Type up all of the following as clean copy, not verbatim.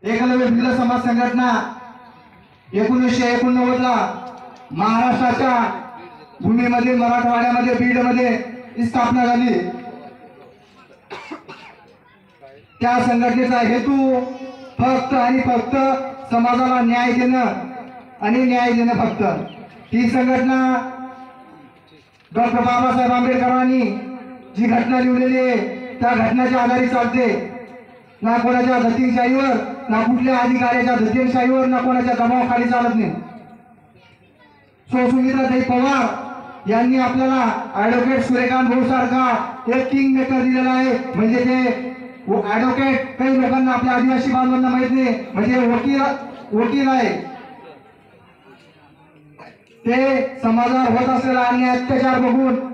एकलव्य भिल्ल समाज संघटना 1989 ला महाराष्ट्राच्या भूमीमध्ये मराठवाड्यामध्ये बीडमध्ये स्थापना झाली। त्या संघटनेचा हेतू फक्त आणि फक्त समाजाला न्याय देणं आणि न्याय देणं फक्त। ही संघटना डॉक्टर बाबासाहेब आंबेडकरांनी जी घटना लिहिलेली आहे त्या घटनेच्या आधारे चालते। ना कोणाच्या धतिंगशाहीवर, ना कुठल्या अधिकाऱ्याच्या धतिंगशाहीवर, ना कोणाच्या दबावाखाली चालत नाही। सुमित्राताई पवार यांनी आपल्याला ॲडव्होकेट सूर्यकांत भाऊ सारखा एक किंग मेकर दिलेला आहे। म्हणजे ते ॲडव्होकेट काही लोकांना आपल्या आदिवासी बांधवांना माहित नाही, म्हणजे वकील आहे। ते समाजावर होत असलेला अन्याय अत्याचार बघून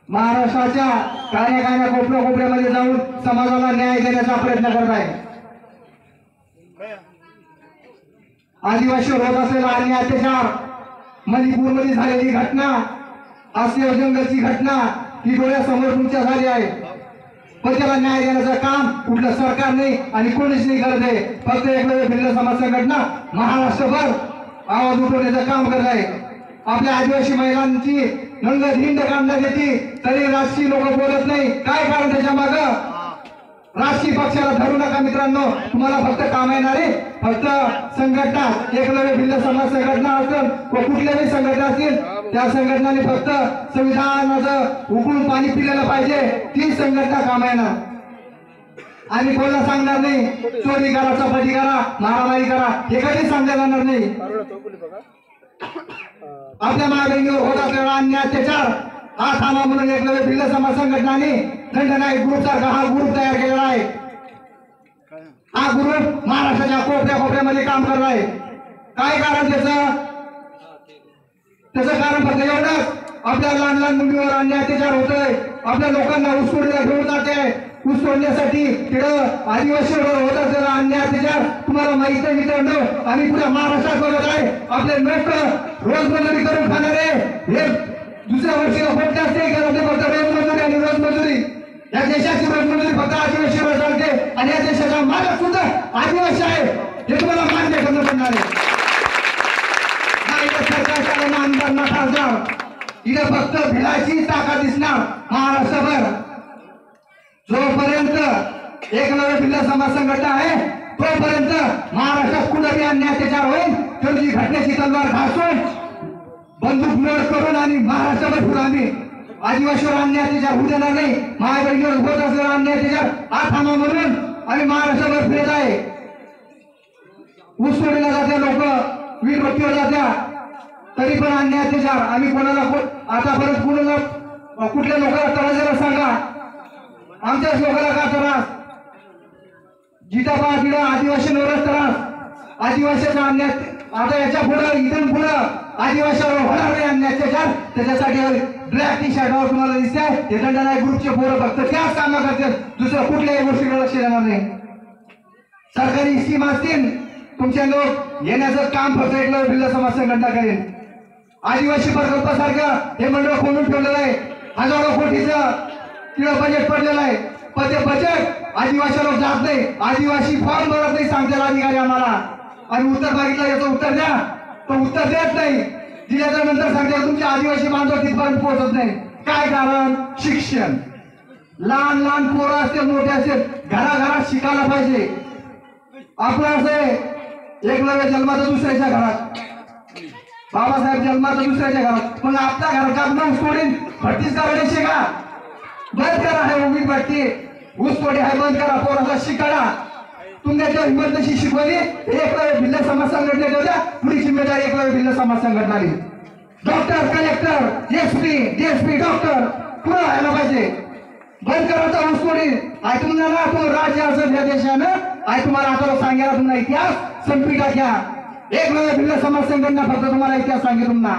महाराष्ट्राच्या कान्या कोपऱ्यामध्ये जाऊन समाजाला न्याय देण्याचा प्रयत्न करत आहे। आदिवासीवर होत असलेला अन्याय अत्याचार, मणिपूरमध्ये झालेली घटना, आसिया जंगलची घटना ही डोळ्यासमोर तुमच्या झाली आहे। पण त्याला न्याय देण्याचं काम कुठलं सरकार नाही आणि कोणीच नाही करत आहे। फक्त एकलव्य भिल्ल समाज संघटना महाराष्ट्रभर आवाज उठवण्याचं काम करत आहे। आपल्या आदिवासी महिलांची रंगधिंड काढण्यात येते तरी राजकीय लोक बोलत नाही। काय कारण त्याच्या मागं? राजकीय पक्षाला धरू नका मित्रांनो, तुम्हाला फक्त काम येणारे फक्त संघटना एकलव्य भिल्ल समाज संघटना असेल व कुठल्याही संघटना असतील त्या संघटनाने फक्त संविधानाचं उकळून पाणी पिलेलं पाहिजे, ती संघटना काम येणार। आणि कोणाला सांगणार नाही चोरी करा, चपाती करा, मारामारी करा, हे कधी सांगता येणार नाही। आपल्या मागणीवर होत असलेला अन्याय अत्याचार हा थांबा म्हणून एकलव्य भिल्ल समाज संघटनाने खंडनायक ग्रुप सारखा हा ग्रुप तयार केलेला आहे। हा ग्रुप महाराष्ट्राच्या कोपऱ्यामध्ये काम करत आहे। काय कारण त्याचं कारण फक्त एवढंच, आपल्या लहान लहान मुलीवर अन्याय अत्याचार होतोय, आपल्या लोकांना ऊसतोडीला घेऊन जाते। ऊस तोडण्यासाठी तिकडं आदिवासीवर होत असलेला अन्याय अत्याचार तुम्हाला माहित आहे मित्रांनो। आणि पुढे महाराष्ट्रात बघत आहे आपले लोक रोजमजुरी करून खाणारे हे दुसऱ्या वर्षीला फक्त असते फक्त रोजमजुरी आणि रोजमजुरी। या देशाची रोजमजुरी फक्त आदिवासीवर चालते आणि या देशाचा मालक सुद्धा आदिवासी आहे, हे तुम्हाला मान्य करणं पडणार आहे। सरकारच्या आमदार ना खासदार इथे फक्त भिलाची ताकद दिसणार महाराष्ट्रभर। जोपर्यंत एकलव्य भिल्ल समाज संघटना आहे तोपर्यंत महाराष्ट्रात कुठेही अन्याय अत्याचार होईल तर जी घटनेची तलवार घासून बंदूक लोड करून आणि महाराष्ट्राभर फिरू आम्ही आदिवासीवर अन्याय अत्याचार होऊ देणार नाही। माय बहिणीवर होत असलेला अन्याय अत्याचार हा थांबा म्हणून आम्ही महाराष्ट्राभर फिरत आहे। ऊस तोडीला जात्या लोक, वीरभट्टीवर जात्या तरी पण अन्याय अत्याचार आम्ही कोणाला आतापर्यंत कुठल्या लोकांना त्रास सांगा, आमच्याच लोकांना का त्रास? जिथं पहा तिथं आदिवासींवरच त्रास, आदिवासीचा अन्याय। आता याच्या पुढे इथून पुढे आदिवासीवर होणार नाही अन्याय अत्याचार। त्याच्यासाठी ब्लॅक टी शर्टवर तुम्हाला दिसतंय हे खंडनायक ग्रुपचे पोरं फक्त त्याच कामं करतात, दुसरं कुठल्याही गोष्टीकडे लक्ष देणार नाही। सरकारी स्कीम असतील तुमचे लोक येण्याचं काम फक्त एकलव्य भिल्ल समाज संघटना करेल। आदिवासी प्रकल्पासारखं हे मंडळ खोलून ठेवलेलं आहे, हजारो कोटीचं तिथं बजेट पडलेलं आहे, पण ते बजेट आदिवासी लोक जात नाही, आदिवासी फॉर्म भरत नाही सांगतात अधिकारी आम्हाला। आणि उत्तर मागितलं याचं उत्तर द्या, तो उत्तर देत नाही, दिल्याच्या नंतर सांगतात तुमचे आदिवासी बांधव तिथपर्यंत पोहोचत नाही। काय कारण? शिक्षण। लहान लहान पोरं असतील मोठे असतील घराघरात शिकायला पाहिजे। आपलं असं एकलव्य जन्माचं दुसऱ्याच्या घरात, बाबासाहेब जन्माचं दुसऱ्याच्या घरात, पण आपल्या घरात आपण सोडीन भट्टीच करायची का? बंद करा है उभी भट्टी, ऊस तोडी है बंद करा, पोराचा शिकाडा। तुमने जो हिम्मत नशी शिकवली एकलव्य भिल्ल समाज संघटनेने द्या, पुरी जिम्मेदारी एकलव्य भिल्ल समाज संघटनाने। Doctor, collector, SP, DSP, doctor पुढे व्हायला पाहिजे। बंद करायचा ऊस तोडी आहे तुम्हाला तो राज्य असेल या देशानं आहे तुम्हाला आता सांगायला तुम्हाला इतिहास संपीटा घ्या। एकलव्य भिल्ल समाज संघटना फक्त तुम्हाला इतिहास सांगेल तुम्हाला,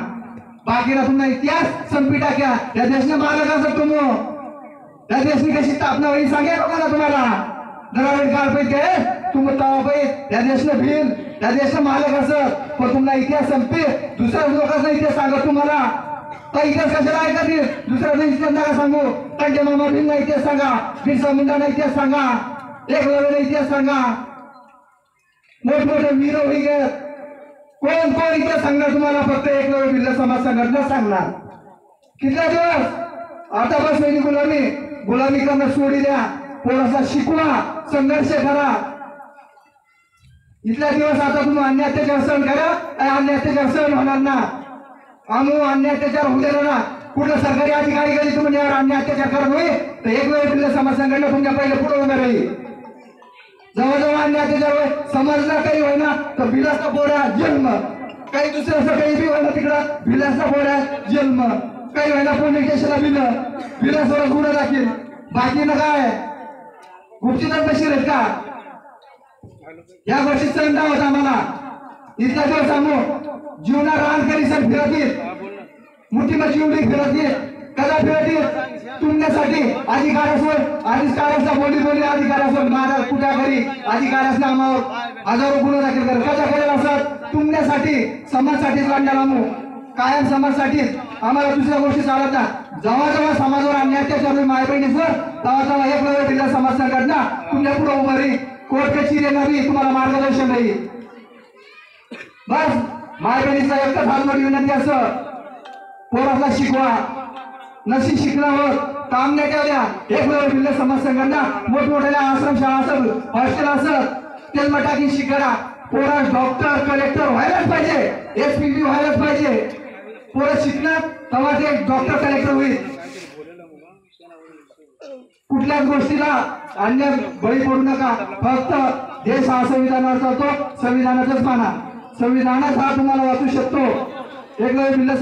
बाकीला तुम्हाला इतिहास संपीटा घ्या। या देशने मालक असत तुम त्या देशनी कशी स्थापना होईल सांगेल लोकांना तुम्हाला। द्रविड काळ पैकी तुम त्या देशने भील त्या देशने मालक असत, पण तुम्हाला इतिहास संपे दुसऱ्या लोकांचा इतिहास सांगत तुम्हाला। तर इतिहास कशाला ऐकतील? दुसऱ्या इतिहास नका सांगू, त्यांचे मामा भीलना इतिहास सांगा, बिरसा मुंडाना इतिहास सांगा, एकलव्यला इतिहास सांगा। मोठमोठे वीर होई आहेत. कोण कोण इथे सांगणार तुम्हाला? फक्त एकलव्य भिल्ल समाज संघटना सांगणार. कितल्या दिवस आता बस वेळी गुलामी करणं सोडी द्या. पोराचा शिकवा, संघर्ष करा. इथल्या दिवस आता तुम्ही अन्य अत्याचार सहन करा. अन्य अत्याचार सहन होणार ना. अन्य अत्याचार होऊ देणार ना. कुठलं सरकारी अधिकारी कधी तुम्ही अन्य अत्याचार करत होईल तर एकलव्य भिल्ल समाज संघटना तुमच्या पहिले पुढे उभे राहील. जवळजवळ अन्य अत्याचार होय समजला काही होईना तर भिलासचा पोऱ्या जन्म, काही दुसरं असं काही बी होईना तिकडं भिलासचा पोऱ्या जन्म, काही व्हायला पोलीस स्टेशनला बिलासवर गुन्हा दाखल. बाकीनं काय गुप्तीदार बशीर आहेत का? या गोष्टी सहन होत आम्हाला. इथल्या दिवस सांगू जीवना रान करी सण फिरत येत मोठीमा जीवडी फिरत येत कदा फिरत येत तुमच्यासाठी अधिकाऱ्यासोबत बोली अधिकाऱ्यासोबत महाराज कुठ्या घरी अधिकाऱ्यासला आम्हाला हजारो गुन्हा दाखल कर कशा करेल असत तुमच्यासाठी समाजासाठीच लढणार आम्ही कायम समाजासाठीच. आम्हाला दुसऱ्या गोष्टी चालत ना. जेव्हा जेव्हा समाजावर अन्याय अत्याचार माय बहिणीसवर तेव्हा एकलव्य भिल्ल समाज संघटना तुमच्या पुढे उभं राहील. कोर्ट कचेरी येणारी तुम्हाला मार्गदर्शन राहील. बस माय बहिणीचा एकच हात विनंती असं पोराला शिकवा. नशी शिकण्यावर काम नाही द्या. एकलव्य भिल्ल समाज संघटना मोठमोठ्या आश्रमशाळा असत, हॉस्टेल असत, तेलमटाकी शिकणा. पोरा डॉक्टर कलेक्टर व्हायलाच पाहिजे, एसपीपी व्हायलाच पाहिजे. पोरं शिकणार तेव्हा ते डॉक्टर कलेक्टर होईल. कुठल्याच गोष्टीला अन्य बळी पडू नका. फक्त देश हा संविधानाचा चालतो, संविधानाचाच माना. संविधानात हा तुम्हाला वाचू शकतो. एकलव्य भिल्ल